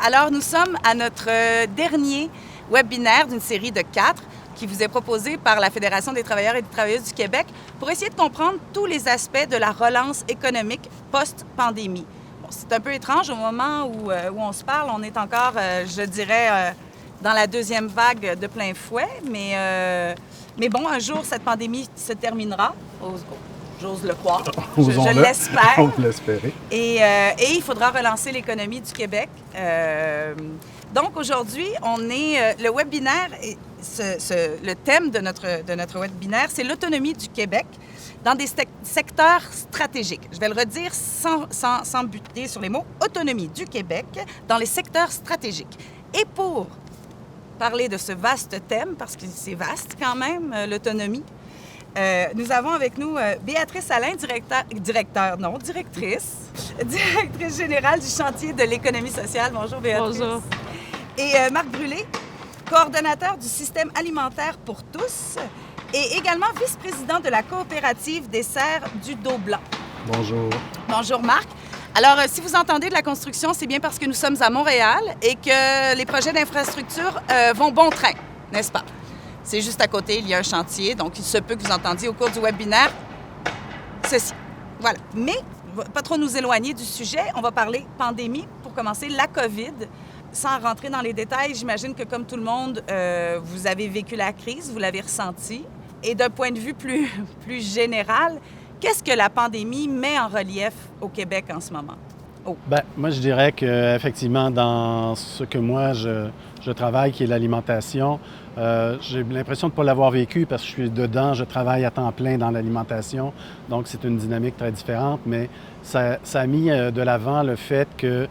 Alors, nous sommes à notre dernier webinaire d'une série de 4 qui vous est proposé par la Fédération des travailleurs et des travailleuses du Québec pour essayer de comprendre tous les aspects de la relance économique post-pandémie. Bon, c'est un peu étrange au moment où on se parle. On est encore, je dirais, dans la deuxième vague de plein fouet, mais bon, un jour, cette pandémie se terminera. J'ose le croire. Je l'espère. On peut l'espérer. Et il faudra relancer l'économie du Québec. Donc, aujourd'hui, on est... le webinaire, le thème de notre webinaire, c'est l'autonomie du Québec dans des secteurs stratégiques. Je vais le redire sans buter sur les mots. Autonomie du Québec dans les secteurs stratégiques. Et pour parler de ce vaste thème, parce que c'est vaste quand même, l'autonomie, nous avons avec nous Béatrice Allain, directrice générale du chantier de l'économie sociale. Bonjour Béatrice. Bonjour. Et Marc Brûlé, coordonnateur du système alimentaire pour tous et également vice-président de la coopérative des serres du Dos-Blanc. Bonjour. Bonjour Marc. Alors, si vous entendez de la construction, c'est bien parce que nous sommes à Montréal et que les projets d'infrastructure vont bon train, n'est-ce pas? C'est juste à côté, il y a un chantier, donc il se peut que vous entendiez au cours du webinaire ceci. Voilà. Mais, pas trop nous éloigner du sujet, on va parler pandémie, pour commencer, la COVID. Sans rentrer dans les détails, j'imagine que comme tout le monde, vous avez vécu la crise, vous l'avez ressenti. Et d'un point de vue plus général, qu'est-ce que la pandémie met en relief au Québec en ce moment? Oh. Bien, moi, je dirais qu'effectivement, dans ce que moi, je travaille, qui est l'alimentation, j'ai l'impression de ne pas l'avoir vécu parce que je suis dedans, je travaille à temps plein dans l'alimentation, donc c'est une dynamique très différente, mais ça a mis de l'avant le fait que,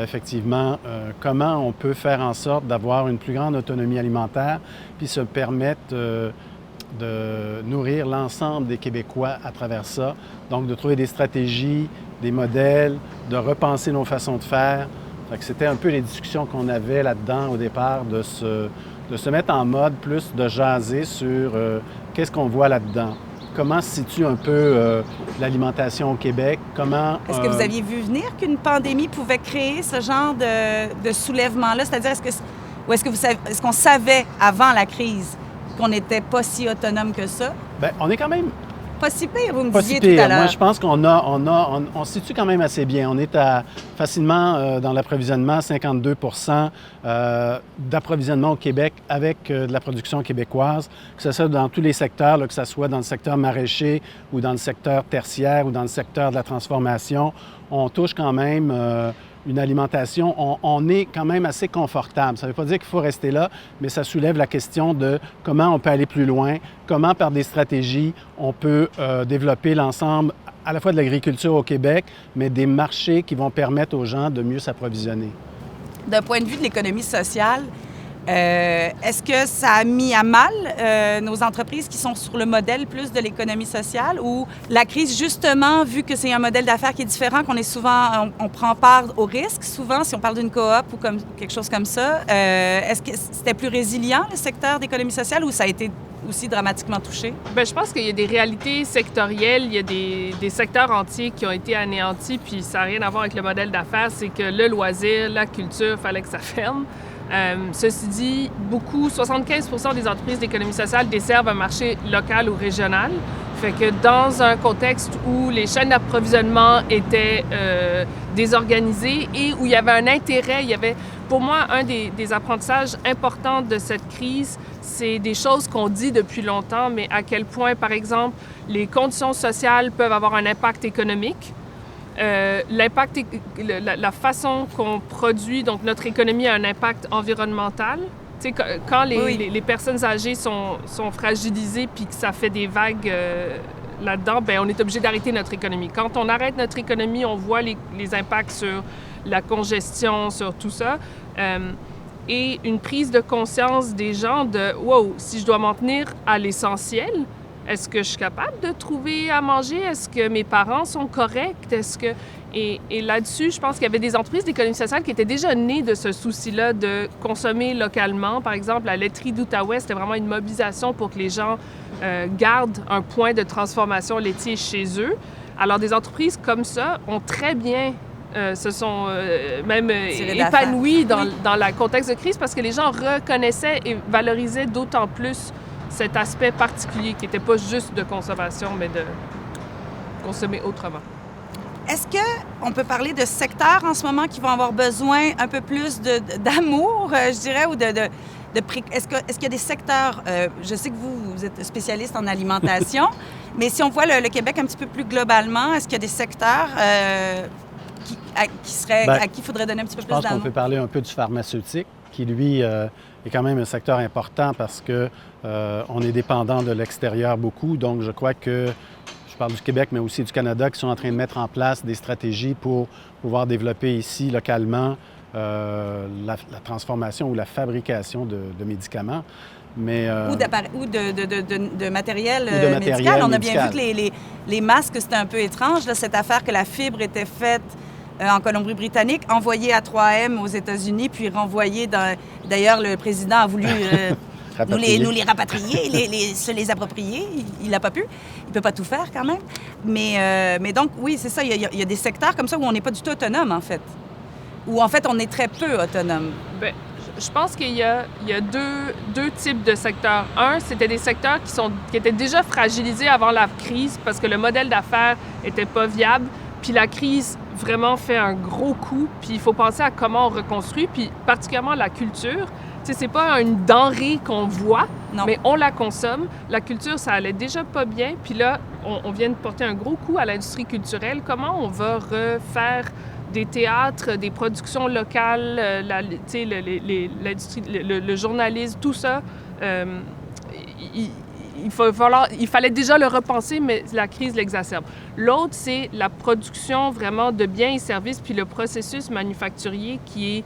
effectivement, comment on peut faire en sorte d'avoir une plus grande autonomie alimentaire, puis se permettre de nourrir l'ensemble des Québécois à travers ça, donc de trouver des stratégies, des modèles, de repenser nos façons de faire. C'était un peu les discussions qu'on avait là-dedans au départ, de se mettre en mode plus de jaser sur qu'est-ce qu'on voit là-dedans. Comment se situe un peu l'alimentation au Québec? Est-ce que vous aviez vu venir qu'une pandémie pouvait créer ce genre de soulèvement-là? C'est-à-dire, est-ce qu'on savait avant la crise qu'on n'était pas si autonome que ça? Bien, on est quand même... Pas si pire, vous me pas disiez si pire. Tout à l'heure. Moi, je pense qu'on se situe quand même assez bien. On est facilement dans l'approvisionnement, 52 d'approvisionnement au Québec avec de la production québécoise, que ce soit dans tous les secteurs, là, que ce soit dans le secteur maraîcher ou dans le secteur tertiaire ou dans le secteur de la transformation. On touche quand même une alimentation, on est quand même assez confortable. Ça ne veut pas dire qu'il faut rester là, mais ça soulève la question de comment on peut aller plus loin, comment par des stratégies on peut développer l'ensemble à la fois de l'agriculture au Québec, mais des marchés qui vont permettre aux gens de mieux s'approvisionner. D'un point de vue de l'économie sociale, est-ce que ça a mis à mal nos entreprises qui sont sur le modèle plus de l'économie sociale ou la crise, justement, vu que c'est un modèle d'affaires qui est différent, qu'on est souvent, on prend part au risque, souvent, si on parle d'une coop ou comme quelque chose comme ça, est-ce que c'était plus résilient, le secteur d'économie sociale, ou ça a été aussi dramatiquement touché? Bien, je pense qu'il y a des réalités sectorielles, il y a des secteurs entiers qui ont été anéantis, puis ça n'a rien à voir avec le modèle d'affaires, c'est que le loisir, la culture, il fallait que ça ferme. Ceci dit, 75% des entreprises d'économie sociale desservent un marché local ou régional. Fait que dans un contexte où les chaînes d'approvisionnement étaient désorganisées et où il y avait un intérêt, pour moi, un des apprentissages importants de cette crise, c'est des choses qu'on dit depuis longtemps, mais à quel point, par exemple, les conditions sociales peuvent avoir un impact économique. L'impact, la façon qu'on produit, donc notre économie a un impact environnemental. Tu sais, quand les personnes âgées sont fragilisées puis que ça fait des vagues là-dedans, bien, on est obligé d'arrêter notre économie. Quand on arrête notre économie, on voit les impacts sur la congestion, sur tout ça. Et une prise de conscience des gens de « wow, si je dois m'en tenir à l'essentiel, est-ce que je suis capable de trouver à manger? Est-ce que mes parents sont corrects? Et là-dessus, je pense qu'il y avait des entreprises d'économie sociale qui étaient déjà nées de ce souci-là de consommer localement. Par exemple, la laiterie d'Outaouais, c'était vraiment une mobilisation pour que les gens gardent un point de transformation laitier chez eux. Alors, des entreprises comme ça ont très bien se sont même Tirés épanouis d'affaire. dans le contexte de crise parce que les gens reconnaissaient et valorisaient d'autant plus cet aspect particulier qui n'était pas juste de consommation, mais de consommer autrement. Est-ce qu'on peut parler de secteurs en ce moment qui vont avoir besoin un peu plus d'amour, je dirais, ou est-ce qu'il y a des secteurs, je sais que vous êtes spécialiste en alimentation, mais si on voit le Québec un petit peu plus globalement, est-ce qu'il y a des secteurs à qui il faudrait donner un petit peu plus d'amour? Je pense qu'on peut parler un peu du pharmaceutique, qui, lui, est quand même un secteur important parce qu'on est dépendant de l'extérieur beaucoup. Donc, je crois que, je parle du Québec, mais aussi du Canada, qui sont en train de mettre en place des stratégies pour pouvoir développer ici, localement, la transformation ou la fabrication de médicaments. Mais, ou de matériel médical. On a bien vu que les masques, c'était un peu étrange, là, cette affaire que la fibre était faite en Colombie-Britannique, envoyée à 3M aux États-Unis, puis renvoyée D'ailleurs, le président a voulu nous les rapatrier, se les approprier. Il n'a pas pu. Il ne peut pas tout faire quand même. Mais donc, oui, c'est ça. Il y a des secteurs comme ça où on n'est pas du tout autonome, en fait. Où, en fait, on est très peu autonome. Bien, je pense qu'il y a deux types de secteurs. Un, c'était des secteurs qui étaient déjà fragilisés avant la crise parce que le modèle d'affaires n'était pas viable. Puis la crise vraiment fait un gros coup. Puis il faut penser à comment on reconstruit, puis particulièrement la culture. Tu sais, c'est pas une denrée qu'on voit, mais on la consomme. La culture, ça allait déjà pas bien. Puis là, on vient de porter un gros coup à l'industrie culturelle. Comment on va refaire des théâtres, des productions locales, l'industrie, le journalisme, tout ça? Il fallait déjà le repenser, mais la crise l'exacerbe. L'autre, c'est la production vraiment de biens et services, puis le processus manufacturier qui est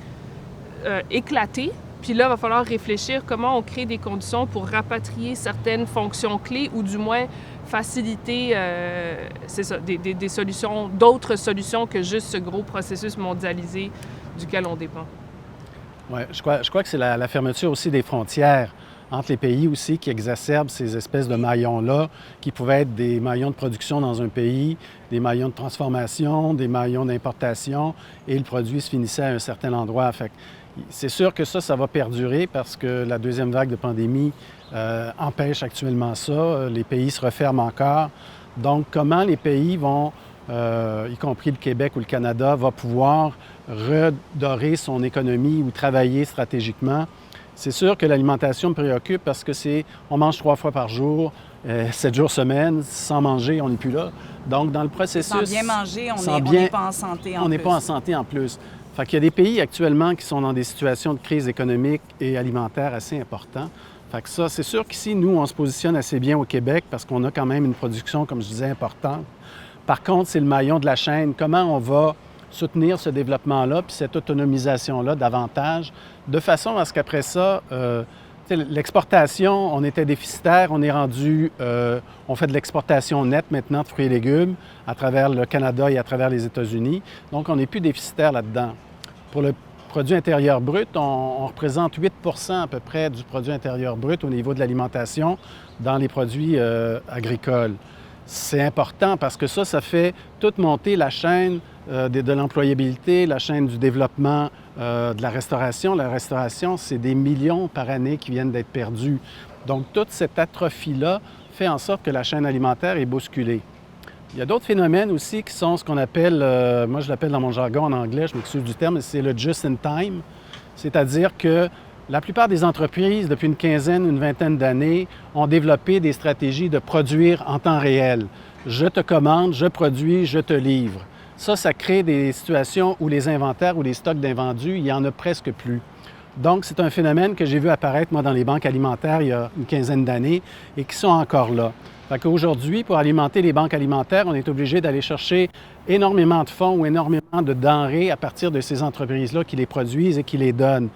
éclaté. Puis là, il va falloir réfléchir comment on crée des conditions pour rapatrier certaines fonctions clés ou du moins faciliter des solutions, d'autres solutions que juste ce gros processus mondialisé duquel on dépend. Oui, je crois que c'est la fermeture aussi des frontières entre les pays aussi qui exacerbent ces espèces de maillons-là, qui pouvaient être des maillons de production dans un pays, des maillons de transformation, des maillons d'importation, et le produit se finissait à un certain endroit. Fait que c'est sûr que ça va perdurer parce que la deuxième vague de pandémie empêche actuellement ça. Les pays se referment encore. Donc, comment les pays vont, y compris le Québec ou le Canada, va pouvoir redorer son économie ou travailler stratégiquement? C'est sûr que l'alimentation me préoccupe parce que on mange 3 fois par jour, 7 jours semaine, sans manger, on n'est plus là. Donc, dans le processus... Sans bien manger, on n'est pas en santé en plus. On n'est pas en santé en plus. Fait qu'il y a des pays actuellement qui sont dans des situations de crise économique et alimentaire assez importantes. Fait que ça, c'est sûr qu'ici, nous, on se positionne assez bien au Québec parce qu'on a quand même une production, comme je disais, importante. Par contre, c'est le maillon de la chaîne. Comment on va soutenir ce développement-là puis cette autonomisation-là davantage, de façon à ce qu'après ça, l'exportation, on était déficitaire, on est rendu, on fait de l'exportation nette maintenant de fruits et légumes à travers le Canada et à travers les États-Unis. Donc, on n'est plus déficitaire là-dedans. Pour le produit intérieur brut, on représente 8 à peu près du produit intérieur brut au niveau de l'alimentation dans les produits agricoles. C'est important parce que ça fait toute monter la chaîne de l'employabilité, la chaîne du développement de la restauration. La restauration, c'est des millions par année qui viennent d'être perdus. Donc, toute cette atrophie-là fait en sorte que la chaîne alimentaire est bousculée. Il y a d'autres phénomènes aussi qui sont ce qu'on appelle, moi je l'appelle dans mon jargon en anglais, je m'excuse du terme, c'est le just in time. C'est-à-dire que la plupart des entreprises, depuis une quinzaine, une vingtaine d'années, ont développé des stratégies de produire en temps réel. Je te commande, je produis, je te livre. Ça crée des situations où les inventaires ou les stocks d'invendus, il n'y en a presque plus. Donc, c'est un phénomène que j'ai vu apparaître, moi, dans les banques alimentaires il y a une quinzaine d'années et qui sont encore là. Fait qu'aujourd'hui, pour alimenter les banques alimentaires, on est obligé d'aller chercher énormément de fonds ou énormément de denrées à partir de ces entreprises-là qui les produisent et qui les donnent.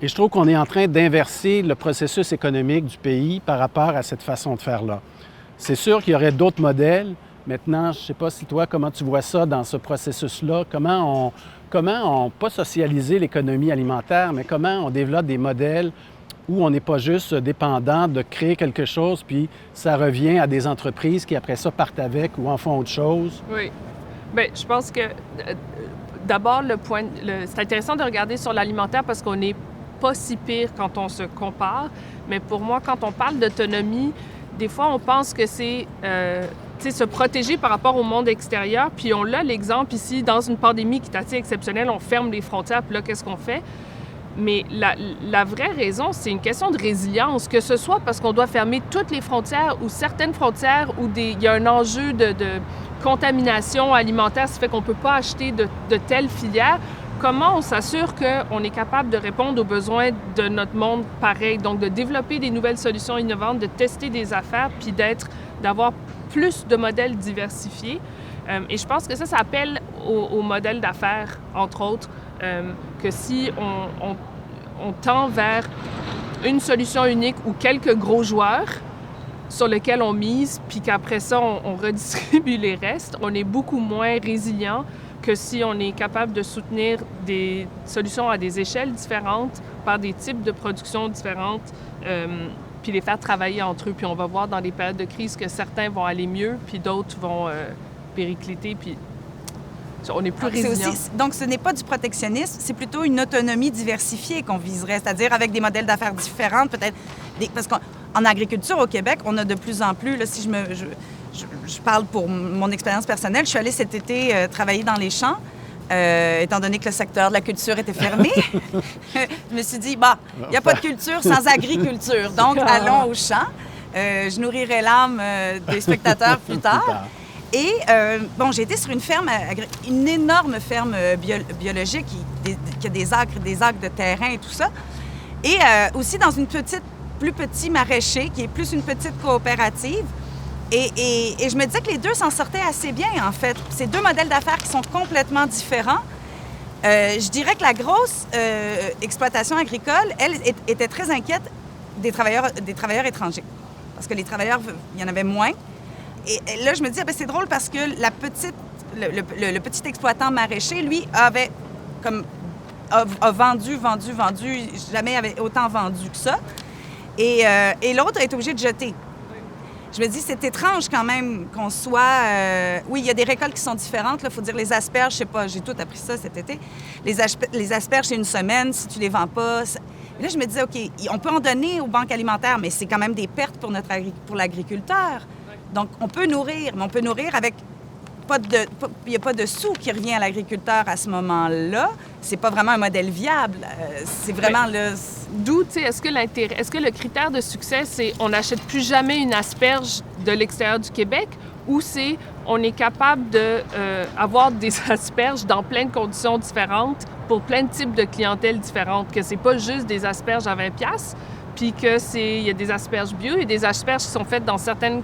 Et je trouve qu'on est en train d'inverser le processus économique du pays par rapport à cette façon de faire-là. C'est sûr qu'il y aurait d'autres modèles. Maintenant, je ne sais pas si toi, comment tu vois ça dans ce processus-là? Comment on pas socialiser l'économie alimentaire, mais comment on développe des modèles où on n'est pas juste dépendant de créer quelque chose, puis ça revient à des entreprises qui, après ça, partent avec ou en font autre chose? Oui. Bien, je pense que d'abord, c'est intéressant de regarder sur l'alimentaire parce qu'on n'est pas si pire quand on se compare. Mais pour moi, quand on parle d'autonomie, des fois, on pense que c'est se protéger par rapport au monde extérieur. Puis on a l'exemple ici, dans une pandémie qui est assez exceptionnelle, on ferme les frontières, puis là, qu'est-ce qu'on fait? Mais la vraie raison, c'est une question de résilience, que ce soit parce qu'on doit fermer toutes les frontières ou certaines frontières où il y a un enjeu de contamination alimentaire, ça fait qu'on ne peut pas acheter de telles filières. Comment on s'assure qu'on est capable de répondre aux besoins de notre monde pareil? Donc, de développer des nouvelles solutions innovantes, de tester des affaires, puis d'avoir plus de modèles diversifiés. Et je pense que ça appelle au modèle d'affaires, entre autres, que si on tend vers une solution unique ou quelques gros joueurs sur lesquels on mise, puis qu'après ça, on redistribue les restes, on est beaucoup moins résilient que si on est capable de soutenir des solutions à des échelles différentes, par des types de production différentes, puis les faire travailler entre eux. Puis on va voir dans les périodes de crise que certains vont aller mieux, puis d'autres vont péricliter, puis on est plus résilient. Donc, ce n'est pas du protectionnisme, c'est plutôt une autonomie diversifiée qu'on viserait, c'est-à-dire avec des modèles d'affaires différents, peut-être. Parce qu'en agriculture au Québec, on a de plus en plus, là, si je parle pour mon expérience personnelle, je suis allée cet été travailler dans les champs, étant donné que le secteur de la culture était fermé. Je me suis dit, il n'y a pas de culture sans agriculture, donc allons aux champs. Je nourrirai l'âme des spectateurs plus tard. Et j'ai été sur une ferme, une énorme ferme biologique qui a des acres de terrain et tout ça. Et aussi dans une plus petit maraîcher, qui est plus une petite coopérative. Et je me disais que les deux s'en sortaient assez bien, en fait. Ces deux modèles d'affaires qui sont complètement différents. Je dirais que la grosse exploitation agricole, elle, était très inquiète des travailleurs étrangers. Parce que les travailleurs, il y en avait moins. Et là, je me dis, c'est drôle parce que le petit exploitant maraîcher, lui, a vendu, jamais avait autant vendu que ça. Et l'autre a été obligé de jeter. Je me dis, c'est étrange quand même qu'on soit... oui, il y a des récoltes qui sont différentes. Il faut dire les asperges, je sais pas, j'ai tout appris ça cet été. Les asperges, c'est une semaine, si tu les vends pas... Et là, je me disais, OK, on peut en donner aux banques alimentaires, mais c'est quand même des pertes pour l'agriculteur. Donc, on peut nourrir, mais on peut nourrir avec... Il n'y a pas de sous qui revient à l'agriculteur à ce moment-là. C'est pas vraiment un modèle viable. C'est vraiment le... D'où, tu sais, est-ce que le critère de succès, c'est on n'achète plus jamais une asperge de l'extérieur du Québec ou c'est on est capable d'avoir des asperges dans plein de conditions différentes pour plein de types de clientèles différentes, que c'est pas juste des asperges à 20$, puis il y a des asperges bio et des asperges qui sont faites dans certaines...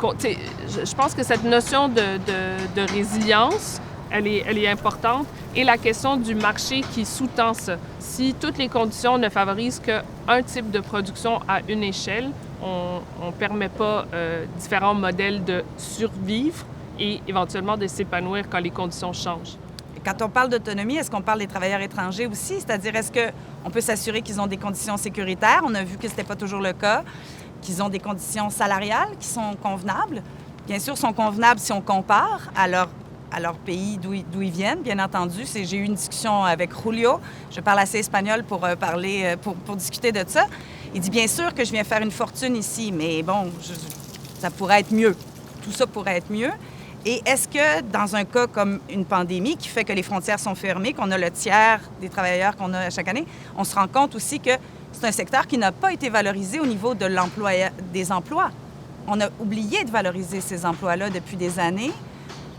Je pense que cette notion de résilience, elle est importante. Et la question du marché qui sous-tend ça. Si toutes les conditions ne favorisent qu'un type de production à une échelle, on ne permet pas différents modèles de survivre et éventuellement de s'épanouir quand les conditions changent. Quand on parle d'autonomie, est-ce qu'on parle des travailleurs étrangers aussi? C'est-à-dire, est-ce qu'on peut s'assurer qu'ils ont des conditions sécuritaires? On a vu que ce n'était pas toujours le cas. Qu'ils ont des conditions salariales qui sont convenables. Bien sûr, sont convenables si on compare à leur pays d'où ils viennent, bien entendu. J'ai eu une discussion avec Julio. Je parle assez espagnol pour discuter de ça. Il dit, bien sûr que je viens faire une fortune ici, mais bon, ça pourrait être mieux. Tout ça pourrait être mieux. Et est-ce que, dans un cas comme une pandémie qui fait que les frontières sont fermées, qu'on a le tiers des travailleurs qu'on a chaque année, on se rend compte aussi que c'est un secteur qui n'a pas été valorisé au niveau de des emplois. On a oublié de valoriser ces emplois-là depuis des années.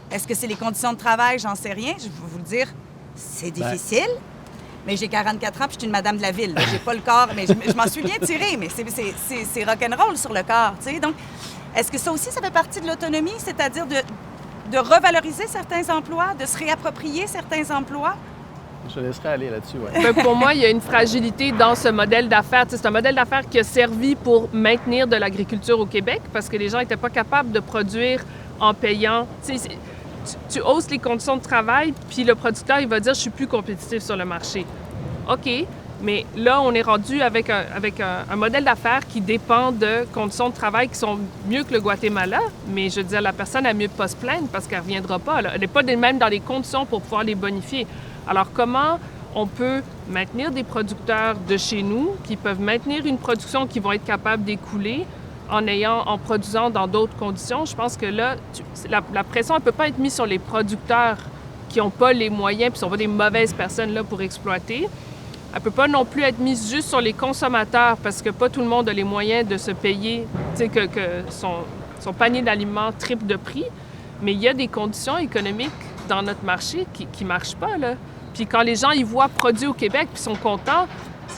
Est-ce que c'est les conditions de travail? J'en sais rien. Je vais vous le dire, c'est difficile. Mais j'ai 44 ans puis je suis une madame de la ville. J'ai pas le corps, mais je m'en suis bien tirée, mais c'est rock'n'roll sur le corps, tu sais. Donc, est-ce que ça aussi, ça fait partie de l'autonomie, c'est-à-dire de revaloriser certains emplois, de se réapproprier certains emplois? Je laisserai aller là-dessus, oui. Mais pour moi, il y a une fragilité dans ce modèle d'affaires. C'est un modèle d'affaires qui a servi pour maintenir de l'agriculture au Québec parce que les gens n'étaient pas capables de produire en payant. Tu hausses les conditions de travail, puis le producteur, il va dire « je suis plus compétitif sur le marché ». OK, Mais là, on est rendu avec un modèle d'affaires qui dépend de conditions de travail qui sont mieux que le Guatemala. Mais je veux dire, la personne a mieux de pas se plaindre parce qu'elle ne reviendra pas. Elle n'est pas même dans les conditions pour pouvoir les bonifier. Alors, comment on peut maintenir des producteurs de chez nous qui peuvent maintenir une production qui vont être capables d'écouler en produisant dans d'autres conditions? Je pense que là, la pression ne peut pas être mise sur les producteurs qui n'ont pas les moyens puis ne sont pas des mauvaises personnes là pour exploiter. Elle ne peut pas non plus être mise juste sur les consommateurs parce que pas tout le monde a les moyens de se payer, tu sais, que son panier d'aliments triple de prix. Mais il y a des conditions économiques dans notre marché qui ne marchent pas, là. Puis quand les gens ils voient produit au Québec puis sont contents,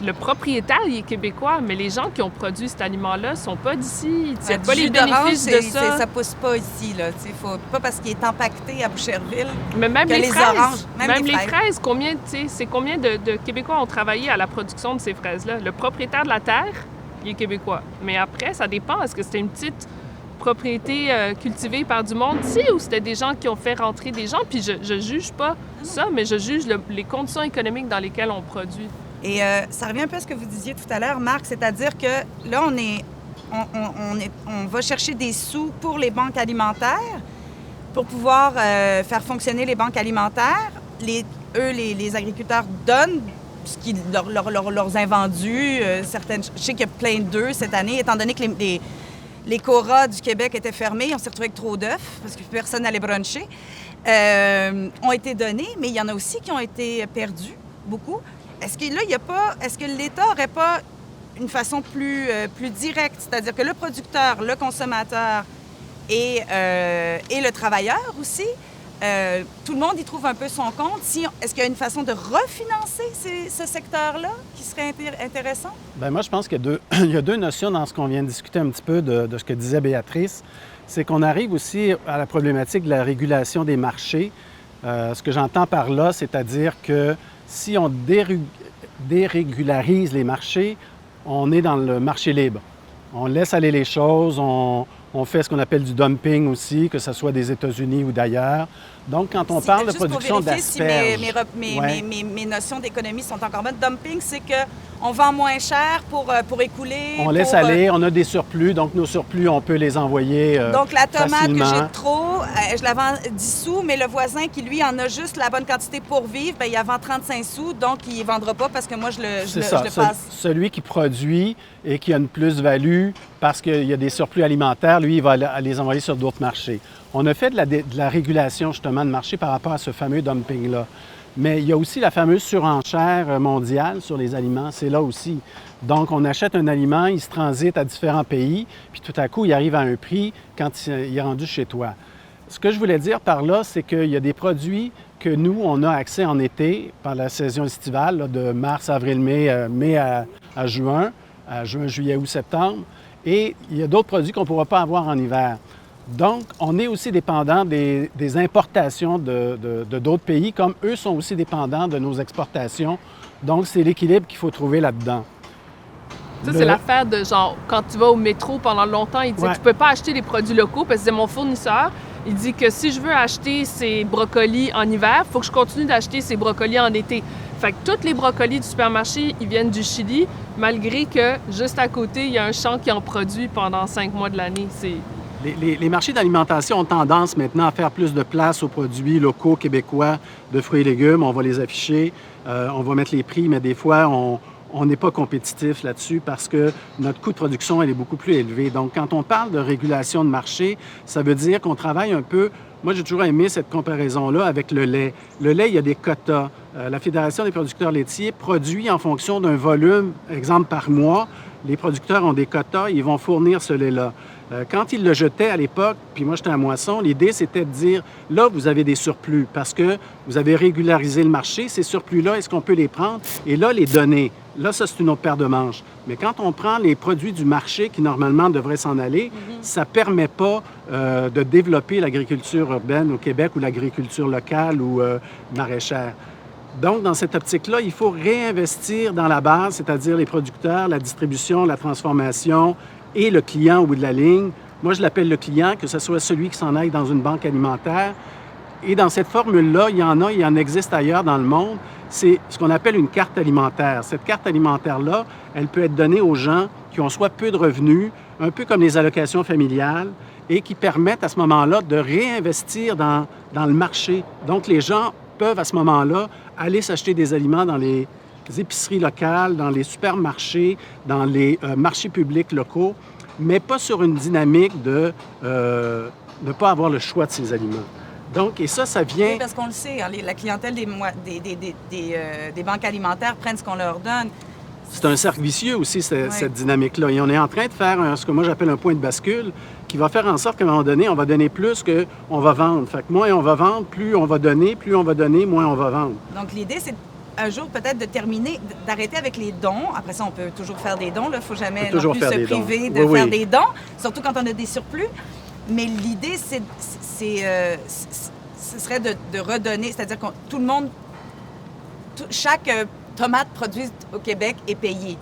le propriétaire, il est québécois, mais les gens qui ont produit cet aliment-là ne sont pas d'ici. Ils ne tiennent pas les bénéfices de ça. Ça pousse pas ici, là. Faut pas parce qu'il est empaqueté à Boucherville. Mais même que les fraises, oranges, même les fraises, combien de Québécois ont travaillé à la production de ces fraises-là? Le propriétaire de la terre, il est québécois. Mais après, ça dépend. Est-ce que c'était une petite propriété cultivée par du monde ici ou c'était des gens qui ont fait rentrer des gens? Puis je juge pas ça, mais je juge les conditions économiques dans lesquelles on produit. Et ça revient un peu à ce que vous disiez tout à l'heure, Marc, c'est-à-dire que là, on va chercher des sous pour les banques alimentaires pour pouvoir faire fonctionner les banques alimentaires. Les agriculteurs donnent ce qui leurs invendus. Je sais qu'il y a plein d'œufs cette année, étant donné que les Cora du Québec étaient fermés, on s'est retrouvés avec trop d'œufs parce que personne n'allait bruncher, ont été donnés, mais il y en a aussi qui ont été perdus, beaucoup. Est-ce que l'État n'aurait pas une façon plus directe, c'est-à-dire que le producteur, le consommateur et le travailleur aussi, tout le monde y trouve un peu son compte. Est-ce qu'il y a une façon de refinancer ce secteur-là qui serait intéressant? Bien, moi, je pense qu'il y a deux notions dans ce qu'on vient de discuter un petit peu de ce que disait Béatrice. C'est qu'on arrive aussi à la problématique de la régulation des marchés. Ce que j'entends par là, c'est-à-dire que si on dérégularise les marchés, on est dans le marché libre. On laisse aller les choses, on fait ce qu'on appelle du dumping aussi, que ce soit des États-Unis ou d'ailleurs. Donc, quand on parle de production d'asperges... Si mes notions d'économie sont encore bonnes, dumping, c'est qu'on vend moins cher pour écouler. On laisse aller, on a des surplus, donc nos surplus, on peut les envoyer Donc, la tomate facilement. Que j'ai trop, je la vends 10 sous, mais le voisin qui, lui, en a juste la bonne quantité pour vivre, bien, il la vend 35 sous, donc il ne vendra pas parce que moi, je le passe. Celui qui produit et qui a une plus-value parce qu'il y a des surplus alimentaires, lui, il va les envoyer sur d'autres marchés. On a fait de la régulation, justement, de marché par rapport à ce fameux dumping-là. Mais il y a aussi la fameuse surenchère mondiale sur les aliments, c'est là aussi. Donc, on achète un aliment, il se transite à différents pays, puis tout à coup, il arrive à un prix quand il est rendu chez toi. Ce que je voulais dire par là, c'est qu'il y a des produits que nous, on a accès en été, par la saison estivale, là, de mars, avril, mai à juin, juillet, août, septembre. Et il y a d'autres produits qu'on ne pourra pas avoir en hiver. Donc, on est aussi dépendant des importations de d'autres pays, comme eux sont aussi dépendants de nos exportations. Donc, c'est l'équilibre qu'il faut trouver là-dedans. Ça, c'est l'affaire de genre, quand tu vas au métro pendant longtemps, il dit tu peux pas acheter des produits locaux parce que c'est mon fournisseur. Il dit que si je veux acheter ces brocolis en hiver, il faut que je continue d'acheter ces brocolis en été. Fait que tous les brocolis du supermarché, ils viennent du Chili, malgré que juste à côté, il y a un champ qui en produit pendant 5 mois de l'année. Les marchés d'alimentation ont tendance maintenant à faire plus de place aux produits locaux québécois de fruits et légumes. On va les afficher, on va mettre les prix, mais des fois, on n'est pas compétitif là-dessus parce que notre coût de production, elle est beaucoup plus élevé. Donc, quand on parle de régulation de marché, ça veut dire qu'on travaille un peu... Moi, j'ai toujours aimé cette comparaison-là avec le lait. Le lait, il y a des quotas. La Fédération des producteurs laitiers produit en fonction d'un volume, exemple par mois. Les producteurs ont des quotas, ils vont fournir ce lait-là. Quand ils le jetaient à l'époque, puis moi j'étais à Moisson, l'idée c'était de dire, là vous avez des surplus parce que vous avez régularisé le marché, ces surplus-là, est-ce qu'on peut les prendre et là les donner? Là, ça c'est une autre paire de manches. Mais quand on prend les produits du marché qui normalement devraient s'en aller, ça ne permet pas de développer l'agriculture urbaine au Québec ou l'agriculture locale ou maraîchère. Donc, dans cette optique-là, il faut réinvestir dans la base, c'est-à-dire les producteurs, la distribution, la transformation et le client au bout de la ligne. Moi, je l'appelle le client, que ce soit celui qui s'en aille dans une banque alimentaire Et dans cette formule-là, il en existe ailleurs dans le monde. C'est ce qu'on appelle une carte alimentaire. Cette carte alimentaire-là, elle peut être donnée aux gens qui ont soit peu de revenus, un peu comme les allocations familiales, et qui permettent à ce moment-là de réinvestir dans le marché. Donc, les gens peuvent à ce moment-là aller s'acheter des aliments dans les épiceries locales, dans les supermarchés, dans les marchés publics locaux, mais pas sur une dynamique de ne pas avoir le choix de ces aliments. Donc, et ça vient... Oui, parce qu'on le sait, hein, la clientèle des banques alimentaires prennent ce qu'on leur donne. C'est un cercle vicieux aussi, cette dynamique-là. Et on est en train de faire ce que moi j'appelle un point de bascule qui va faire en sorte qu'à un moment donné, on va donner plus qu'on va vendre. Fait que moins on va vendre, plus on va donner, moins on va vendre. Donc, l'idée, c'est un jour peut-être de terminer, d'arrêter avec les dons. Après ça, on peut toujours faire des dons. Il ne faut jamais non plus se priver de faire des dons, surtout quand on a des surplus. Mais l'idée, ce serait de redonner, c'est-à-dire que tout le monde, chaque tomate produite au Québec est payée.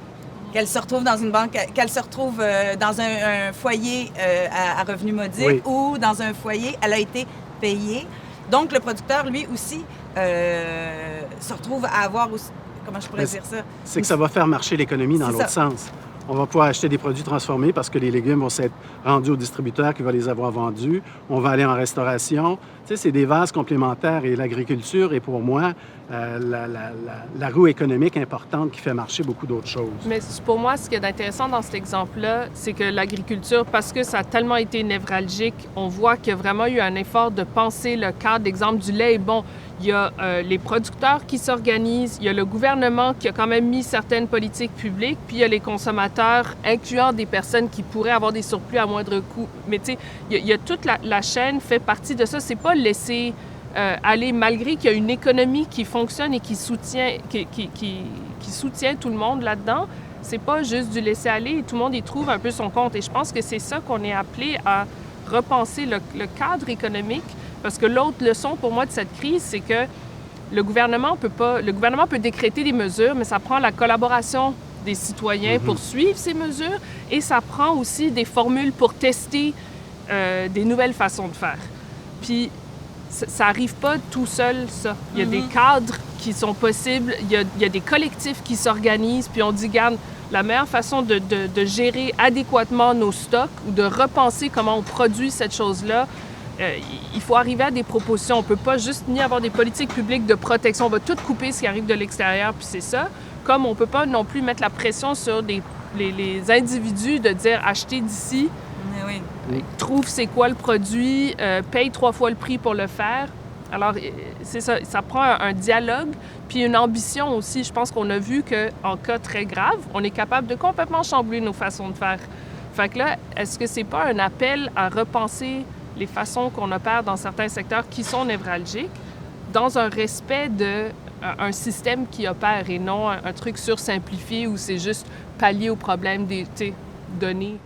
Qu'elle se retrouve dans une banque, qu'elle se retrouve dans un foyer à revenu modique ou dans un foyer, elle a été payée. Donc, le producteur, lui aussi, se retrouve à avoir aussi, comment je pourrais dire ça? C'est que ça va faire marcher l'économie dans l'autre sens. On va pouvoir acheter des produits transformés parce que les légumes vont s'être rendus au distributeur qui va les avoir vendus. On va aller en restauration. Tu sais, c'est des vases complémentaires et l'agriculture est pour moi la roue économique importante qui fait marcher beaucoup d'autres choses. Mais pour moi, ce qui est intéressant dans cet exemple-là, c'est que l'agriculture, parce que ça a tellement été névralgique, on voit qu'il y a vraiment eu un effort de penser le cadre. L'exemple du lait est bon. Il y a les producteurs qui s'organisent, il y a le gouvernement qui a quand même mis certaines politiques publiques, puis il y a les consommateurs, incluant des personnes qui pourraient avoir des surplus à moindre coût. Mais tu sais, il y a toute la chaîne fait partie de ça. C'est pas laisser aller, malgré qu'il y a une économie qui fonctionne et qui soutient tout le monde là-dedans. C'est pas juste du laisser aller et tout le monde y trouve un peu son compte. Et je pense que c'est ça qu'on est appelé à repenser le cadre économique. Parce que l'autre leçon pour moi de cette crise, c'est que le gouvernement peut décréter des mesures, mais ça prend la collaboration des citoyens pour suivre ces mesures et ça prend aussi des formules pour tester des nouvelles façons de faire. Puis ça n'arrive pas tout seul, ça. Il y a des cadres qui sont possibles, il y a des collectifs qui s'organisent, puis on dit, garde, la meilleure façon de gérer adéquatement nos stocks ou de repenser comment on produit cette chose-là, il faut arriver à des propositions. On ne peut pas juste ni avoir des politiques publiques de protection. On va tout couper ce qui arrive de l'extérieur, puis c'est ça. Comme on ne peut pas non plus mettre la pression sur les individus de dire « achetez d'ici ». Trouve c'est quoi le produit, paye 3 fois le prix pour le faire. Alors, c'est ça, ça prend un dialogue, puis une ambition aussi. Je pense qu'on a vu qu'en cas très grave, on est capable de complètement chambouler nos façons de faire. Fait que là, est-ce que c'est pas un appel à repenser les façons qu'on opère dans certains secteurs qui sont névralgiques, dans un respect d'un système qui opère et non un truc sursimplifié où c'est juste pallier aux problèmes des données?